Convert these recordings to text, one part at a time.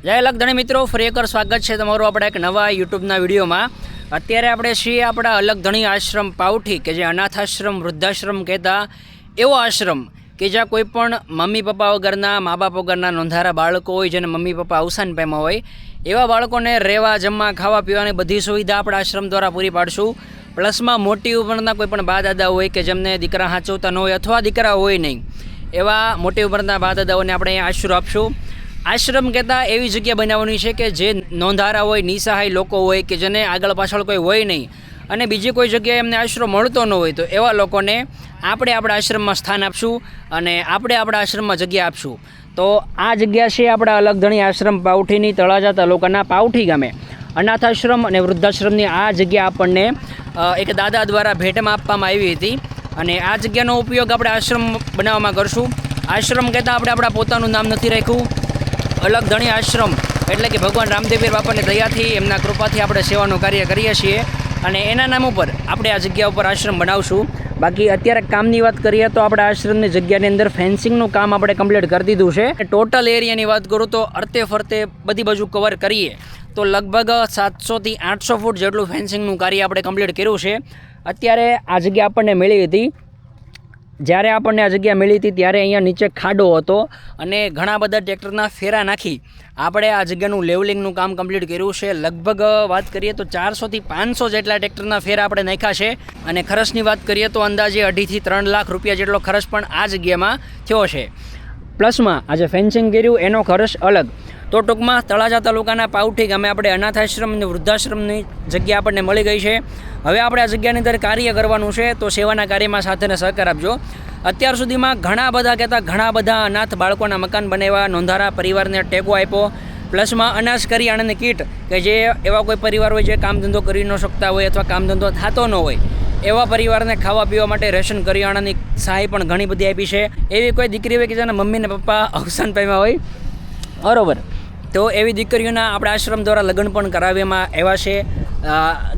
જય લખધણી મિત્રો, ફરી એકવાર સ્વાગત છે તમારું આપણા એક નવા યુટ્યુબના વિડીયોમાં। અત્યારે આપણે છીએ આપણા અલગધણી આશ્રમ પાવઠી કે જે અનાથ આશ્રમ વૃદ્ધાશ્રમ કહેતા એવો આશ્રમ કે જ્યાં કોઈ પણ મમ્મી પપ્પા વગરના મા બાપ વગરના નોંધારા બાળકો હોય, જેને મમ્મી પપ્પા અવસાન પામ્યા હોય, એવા બાળકોને રહેવા જમવા ખાવા પીવાની બધી સુવિધા આપણા આશ્રમ દ્વારા પૂરી પાડશું। પ્લસમાં મોટી ઉંમરના કોઈ પણ બા દાદા હોય કે જેમને દીકરા સાચવતા ન હોય અથવા દીકરા હોય નહીં, એવા મોટી ઉંમરના બા દાદાઓને આપણે અહીંયા આશરો આપશું। આશ્રમ કહેતા એવી જગ્યા બનાવવાની છે કે જે નોંધારા હોય, નિસહાય લોકો હોય કે જેને આગળ પાછળ કોઈ હોય નહીં અને બીજી કોઈ જગ્યાએ એમને આશરો મળતો ન હોય, તો એવા લોકોને આપણે આપણા આશ્રમમાં સ્થાન આપશું અને આપણે આપણા આશ્રમમાં જગ્યા આપશું। તો આ જગ્યા છે આપણા અલગધણી આશ્રમ પાવઠીની, તળાજા તાલુકાના પાવઠી ગામે અનાથ આશ્રમ અને વૃદ્ધાશ્રમની આ જગ્યા આપણને એક દાદા દ્વારા ભેટમાં આપવામાં આવી હતી અને આ જગ્યાનો ઉપયોગ આપણે આશ્રમ બનાવવામાં કરશું। આશ્રમ કહેતા આપણે આપણા પોતાનું નામ નથી રાખ્યું, અલગધણી આશ્રમ એટલે કે ભગવાન રામદેવપીર બાપાની દયાથી, એમના કૃપાથી આપણે સેવાનું કાર્ય કરીએ છીએ અને એના નામ ઉપર આપણે આ જગ્યા ઉપર આશ્રમ બનાવશું। બાકી અત્યારે કામની વાત કરીએ તો આપણા આશ્રમની જગ્યાની અંદર ફેન્સિંગનું કામ આપણે કમ્પ્લીટ કરી દીધું છે। ટોટલ એરિયાની વાત કરું તો અરતે ફરતે બધી બાજુ કવર કરીએ તો લગભગ 700 થી 800 ફૂટ જેટલું ફેન્સિંગનું કાર્ય આપણે કમ્પ્લીટ કર્યું છે। અત્યારે આ જગ્યા આપણને મળી હતી, જ્યારે આપણને આ જગ્યા મળી હતી ત્યારે અહીંયા નીચે ખાડો હતો અને ઘણા બધા ટ્રેક્ટરના ફેરા નાખી આપણે આ જગ્યાનું લેવલિંગનું કામ કમ્પ્લીટ કર્યું છે। લગભગ વાત કરીએ તો 400 થી 500 જેટલા ટ્રેક્ટરના ફેરા આપણે નાખ્યા છે અને ખર્ચની વાત કરીએ તો અંદાજે 2.5 થી 3 લાખ રૂપિયા જેટલો ખર્ચ પણ આ જગ્યામાં થયો છે। પ્લસમાં આજે ફેન્સિંગ કર્યું એનો ખર્ચ અલગ। તો ટૂંકમાં તળાજા તાલુકાના પાવઠી ગામે આપણે અનાથ આશ્રમ અને વૃદ્ધાશ્રમની જગ્યા આપણને મળી ગઈ છે। હવે આપણે આ જગ્યાની અંદર કાર્ય કરવાનું છે, તો સેવાના કાર્યમાં સાથેને સહકાર આપજો। અત્યાર સુધીમાં ઘણા બધા અનાથ બાળકોના મકાન બનાવ્યા, નોંધારા પરિવારને ટેકો આપ્યો, પ્લસમાં અનાજ કરિયાણાની કીટ કે જે એવા કોઈ પરિવાર હોય જે કામ ધંધો કરી ન શકતા હોય અથવા કામ ધંધો થતો ન હોય, એવા પરિવારને ખાવા પીવા માટે રેશન કરિયાણાની સહાય પણ ઘણી બધી આપી છે। એવી કોઈ દીકરી હોય કે જેના મમ્મી ને પપ્પા અવસાન પામ્યા હોય, બરાબર, તો એવી દીકરીઓના આપણા આશ્રમ દ્વારા લગ્ન પણ કરાવવામાં આવ્યા છે।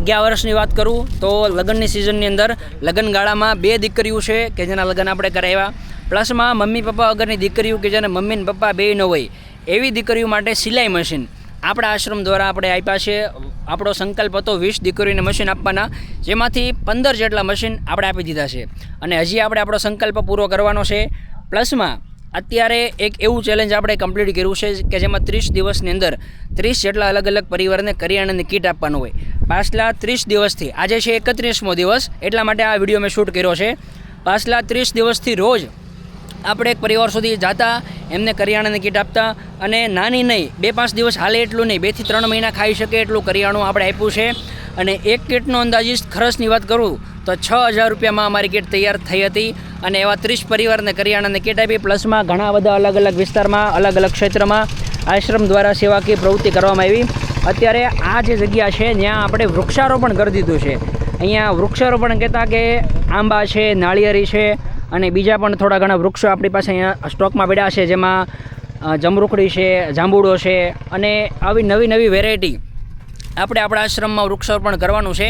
ગયા વર્ષની વાત કરું તો લગ્નની સિઝનની અંદર લગ્નગાળામાં 2 દીકરીઓ છે કે જેના લગ્ન આપણે કરાવ્યા, પ્લસમાં મમ્મી પપ્પા વગરની દીકરીઓ કે જેને મમ્મી ને પપ્પા બે ન હોય એવી દીકરીઓ માટે સિલાઈ મશીન આપણા આશ્રમ દ્વારા આપણે આપ્યા છે। આપણો સંકલ્પ હતો 20 દીકરીઓને મશીન આપવાના, જેમાંથી 15 જેટલા મશીન આપણે આપી દીધા છે અને હજી આપણે આપણો સંકલ્પ પૂરો કરવાનો છે। પ્લસમાં અત્યારે એક એવું ચેલેન્જ આપણે કમ્પ્લીટ કર્યું છે કે જેમાં 30 દિવસની અંદર 30 જેટલા અલગ અલગ પરિવારને કરિયાણાની કીટ આપવાનું હોય। પાછલા 30 દિવસથી આજે છે 31મો દિવસ, એટલા માટે આ વિડીયો મેં શૂટ કર્યો છે। પાછલા 30 દિવસથી રોજ આપણે એક પરિવાર સુધી જતા, એમને કરિયાણાની કીટ આપતા અને નાની નહીં 2-5 દિવસ હાલે એટલું નહીં, 2 થી 3 મહિના ખાઈ શકે એટલું કરિયાણું આપણે આપ્યું છે અને એક કીટનો અંદાજિત ખર્ચની વાત કરું તો 6000 રૂપિયામાં અમારી કીટ તૈયાર થઈ હતી અને એવા 30 પરિવારને કરિયાણાની કીટ આપી। પ્લસમાં ઘણા બધા અલગ અલગ વિસ્તારમાં, અલગ અલગ ક્ષેત્રમાં આશ્રમ દ્વારા સેવાકીય પ્રવૃત્તિ કરવામાં આવી। અત્યારે આ જે જગ્યા છે ત્યાં આપણે વૃક્ષારોપણ કરી દીધું છે। અહીંયા વૃક્ષારોપણ કહેતા કે આંબા છે, નાળિયેરી છે અને બીજા પણ થોડા ઘણા વૃક્ષો આપણી પાસે અહીંયા સ્ટોકમાં પડ્યા છે, જેમાં જમરૂખડી છે, જાંબુડો છે અને આવી નવી વેરાયટી આપણે આપણા આશ્રમમાં વૃક્ષારોપણ કરવાનું છે।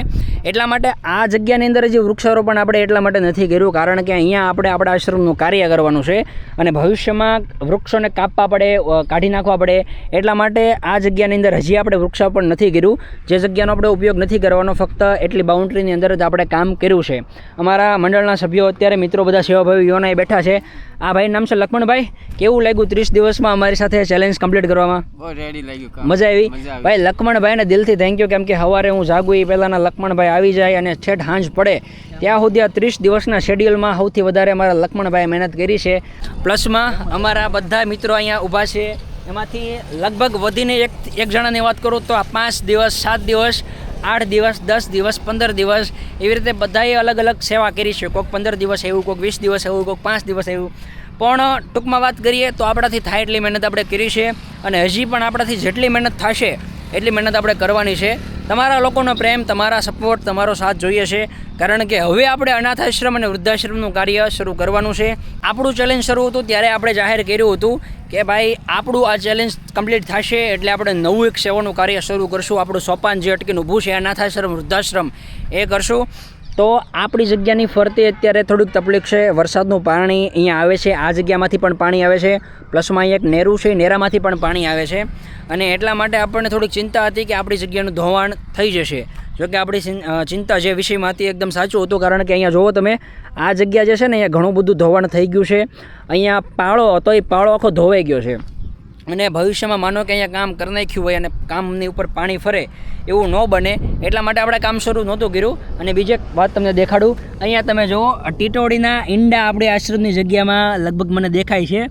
એટલા માટે આ જગ્યાની અંદર જે વૃક્ષારોપણ આપણે એટલા માટે નથી કર્યું કારણ કે અહીંયા આપણે આપણા આશ્રમનું કાર્ય કરવાનું છે અને ભવિષ્યમાં વૃક્ષોને કાપવા પડે, કાઢી નાખવા પડે, એટલા માટે આ જગ્યાની અંદર હજી આપણે વૃક્ષારોપણ નથી કર્યું। જે જગ્યાનો આપણે ઉપયોગ નથી કરવાનો, ફક્ત એટલી બાઉન્ડ્રીની અંદર જ આપણે કામ કર્યું છે। અમારા મંડળના સભ્યો અત્યારે મિત્રો બધા સેવાભાવી યોનાએ બેઠા છે। આ ભાઈનું નામ છે લક્ષ્મણભાઈ। કેવું લાગ્યું 30 દિવસમાં અમારી સાથે ચેલેન્જ કમ્પ્લીટ કરવામાં? બહુ રેડી લાગ્યું, મજા આવી ભાઈ? લક્ષ્મણભાઈને દિલથી થેન્ક યુ, કેમ કે સવારે હું જાગું એ પહેલાંના લક્ષ્મણભાઈ આવી જાય અને છેઠ સાંજ પડે ત્યાં સુધી આ 30 દિવસના શેડ્યુલમાં સૌથી વધારે અમારા લક્ષ્મણભાઈએ મહેનત કરી છે। પ્લસમાં અમારા બધા મિત્રો અહીંયા ઊભા છે, એમાંથી લગભગ વધીને એક જણાની વાત કરું તો આ 5 દિવસ, 7 દિવસ, 8 દિવસ, 10 દિવસ, 15 દિવસ એવી રીતે બધાએ અલગ અલગ સેવા કરી છે। કોઈક 15 દિવસ એવું, કોઈક 20 દિવસ એવું, કોઈક 5 દિવસ એવું, પણ ટૂંકમાં વાત કરીએ તો આપણાથી થાય એટલી મહેનત આપણે કરી છે અને હજી પણ આપણાથી જેટલી મહેનત થશે એટલી મહેનત આપણે કરવાની છે। તમારા લોકોનો પ્રેમ, તમારા સપોર્ટ, તમારો સાથ જોઈએ છે કારણ કે હવે આપણે અનાથ આશ્રમ અને વૃદ્ધાશ્રમનું કાર્ય શરૂ કરવાનું છે। આપણું ચેલેન્જ શરૂ હતું ત્યારે આપણે જાહેર કર્યું હતું કે ભાઈ આપણું આ ચેલેન્જ કમ્પ્લીટ થશે એટલે આપણે નવું એક સેવાનું કાર્ય શરૂ કરશું। આપણું સોપાન જે અટકીને ઊભું છે અનાથ આશ્રમ વૃદ્ધાશ્રમ એ કરશું। તો આપણી જગ્યાની ફરતે અત્યારે થોડીક તકલીફ છે. વરસાદનું પાણી અહીંયા આવે છે, આ જગ્યામાંથી પણ પાણી આવે છે, પ્લસમાં અહીંયા એક નેરું છે, નેરામાંથી પણ પાણી આવે છે. અને એટલા માટે આપણને થોડીક ચિંતા હતી કે આપણી જગ્યાનું ધોવાણ થઈ જશે. જોકે આપણી ચિંતા જે વિષયમાં હતી એકદમ સાચું હતું, કારણ કે અહીંયા જુઓ તમે, આ જગ્યા જે છે ને અહીંયા ઘણું બધું ધોવાણ થઈ ગયું છે. અહીંયા પાળો હતો, એ પાળો આખો ધોવાઈ ગયો છે. અને ભવિષ્યમાં માનો કે અહીંયા કામ કરી નાખ્યું હોય અને કામની ઉપર પાણી ફરે એવું ન બને, એટલા માટે આપણે કામ શરૂ નહોતું કર્યું. અને બીજી એક વાત તમને દેખાડું, અહીંયા તમે જુઓ ટીટોડીના ઈંડા આપણી આશ્રમની જગ્યામાં લગભગ મને દેખાય છે.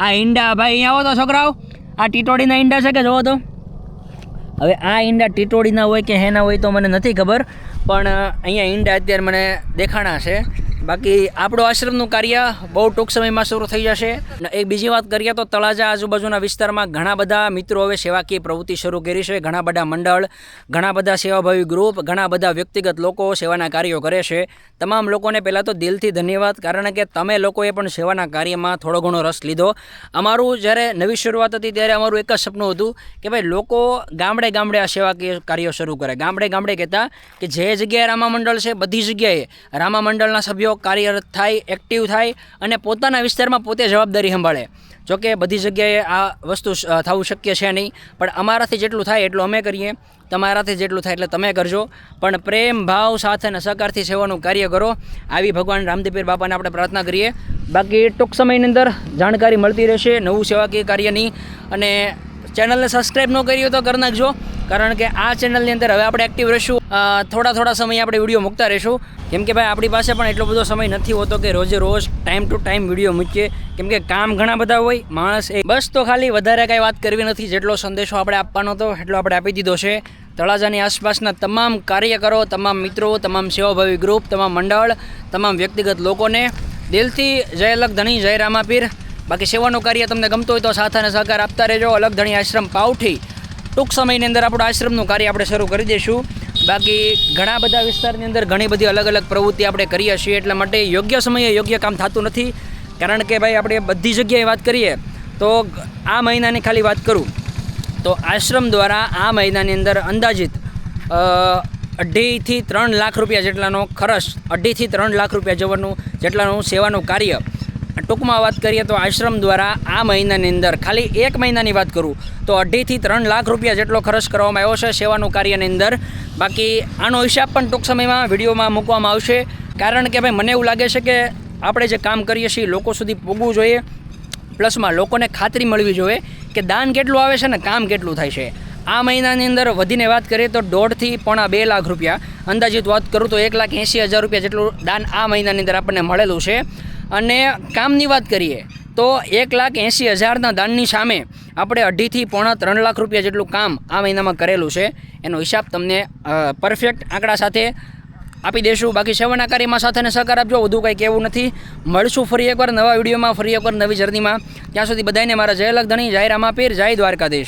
આ ઈંડા ભાઈ અહીંયા આવો તો છોકરાઓ, આ ટીટોડીના ઈંડા છે કે જુઓ તો. હવે આ ઈંડા ટીટોડીના હોય કે હેના હોય તો મને નથી ખબર, પણ અહીંયા ઈંડા અત્યારે મને દેખાણા છે. બાકી આપણું આશ્રમનું કાર્ય બહુ ટૂંક સમયમાં શરૂ થઈ જશે. એક બીજી વાત કરીએ તો તળાજા આજુબાજુના વિસ્તારમાં ઘણા બધા મિત્રો હવે સેવાકીય પ્રવૃત્તિ શરૂ કરી છે. ઘણા બધા મંડળ, ઘણા બધા સેવાભાવી ગ્રુપ, ઘણા બધા વ્યક્તિગત લોકો સેવાના કાર્યો કરે છે. તમામ લોકોને પહેલાં તો દિલથી ધન્યવાદ, કારણ કે તમે લોકોએ પણ સેવાના કાર્યમાં થોડો ઘણો રસ લીધો. અમારું જ્યારે નવી શરૂઆત હતી ત્યારે અમારું એક જ સપનું હતું કે ભાઈ લોકો ગામડે ગામડે આ સેવાકીય કાર્યો શરૂ કરે. ગામડે ગામડે કહેતા કે જે જગ્યાએ રામા મંડળ છે બધી જગ્યાએ રામા મંડળના સભ્યો કાર્યરત થાય, એક્ટિવ થાય અને પોતાના વિસ્તારમાં પોતે જવાબદારી સંભાળે. જોકે બધી જગ્યાએ આ વસ્તુ થવું શક્ય છે નહીં, પણ અમારાથી જેટલું થાય એટલું અમે કરીએ, તમારાથી જેટલું થાય એટલે તમે કરજો. પણ પ્રેમ ભાવ સાથે અને સહકારથી સેવાનું કાર્ય કરો, આવી ભગવાન રામદેવપીર બાપાને આપણે પ્રાર્થના કરીએ. બાકી ટૂંક સમયની અંદર જાણકારી મળતી રહેશે નવું સેવાકીય કાર્યની. અને ચેનલને સબસ્ક્રાઈબ ન કરી હોય તો કરી નાખજો, કારણ કે આ ચેનલની અંદર હવે આપણે એક્ટિવ રહીશું. થોડા સમય આપણે વિડીયો મૂકતા રહીશું, કેમ કે ભાઈ આપણી પાસે પણ એટલો બધો સમય નથી હોતો કે રોજે રોજ ટાઈમ ટુ ટાઈમ વિડીયો મૂકીએ, કેમ કે કામ ઘણા બધા હોય માણસ. બસ તો ખાલી વધારે કાંઈ વાત કરવી નથી, જેટલો સંદેશો આપણે આપવાનો હતો એટલો આપણે આપી દીધો છે. તળાજાની આસપાસના તમામ કાર્યકરો, તમામ મિત્રો, તમામ સેવાભાવી ગ્રુપ, તમામ મંડળ, તમામ વ્યક્તિગત લોકોને દિલથી જય અલગ ધણી, જય રામાપીર. બાકી સેવાનું કાર્ય તમને ગમતું હોય તો સાથ અને સહકાર આપતા રહેજો. અલગ ધણી આશ્રમ પાવઠી ટૂંક સમયની અંદર આપણું આશ્રમનું કાર્ય આપણે શરૂ કરી દઈશું. બાકી ઘણા બધા વિસ્તારની અંદર ઘણી બધી અલગ અલગ પ્રવૃત્તિ આપણે કરીએ છીએ, એટલા માટે યોગ્ય સમયે યોગ્ય કામ થતું નથી. કારણ કે ભાઈ આપણે બધી જગ્યાએ વાત કરીએ તો આ મહિનાની ખાલી વાત કરું તો આશ્રમ દ્વારા આ મહિનાની અંદર અંદાજિત 2.5 થી 3 લાખ રૂપિયા જેટલાનો ખર્ચ, 2.5 થી 3 લાખ રૂપિયા જેટલાનું સેવાનું કાર્ય. ટૂંકમાં વાત કરીએ તો આશ્રમ દ્વારા આ મહિનાની અંદર ખાલી એક મહિનાની વાત કરું તો 2.5 થી 3 લાખ રૂપિયા જેટલો ખર્ચ કરવામાં આવ્યો છે સેવાનું કાર્યની અંદર. બાકી આનો હિસાબ પણ ટૂંક સમયમાં વિડીયોમાં મૂકવામાં આવશે, કારણ કે ભાઈ મને એવું લાગે છે કે આપણે જે કામ કરીએ છીએ લોકો સુધી પૂગવું જોઈએ, પ્લસમાં લોકોને ખાતરી મળવી જોઈએ કે દાન કેટલું આવે છે ને કામ કેટલું થાય છે. આ મહિનાની અંદર વધીને વાત કરીએ તો 1.5 થી 2 લાખ રૂપિયા, અંદાજિત વાત કરું તો 1,80,000 રૂપિયા જેટલું દાન આ મહિનાની અંદર આપણને મળેલું છે. અને કામની વાત કરીએ તો 1,80,000ના દાનની સામે આપણે 2.5 થી 3 લાખ રૂપિયા જેટલું કામ આ મહિનામાં કરેલું છે. એનો હિસાબ તમને પરફેક્ટ આંકડા સાથે આપી દઈશું. બાકી સેવાના કાર્યમાં સાથે અને સહકાર આપજો, વધુ કંઈ કહેવું નથી. મળશું ફરી એકવાર નવા વિડીયોમાં, ફરી એકવાર નવી જર્નીમાં. ત્યાં સુધી બધાને મારા જય અલગ ધણી, જય રામાપીર, જય દ્વારકાધીશ.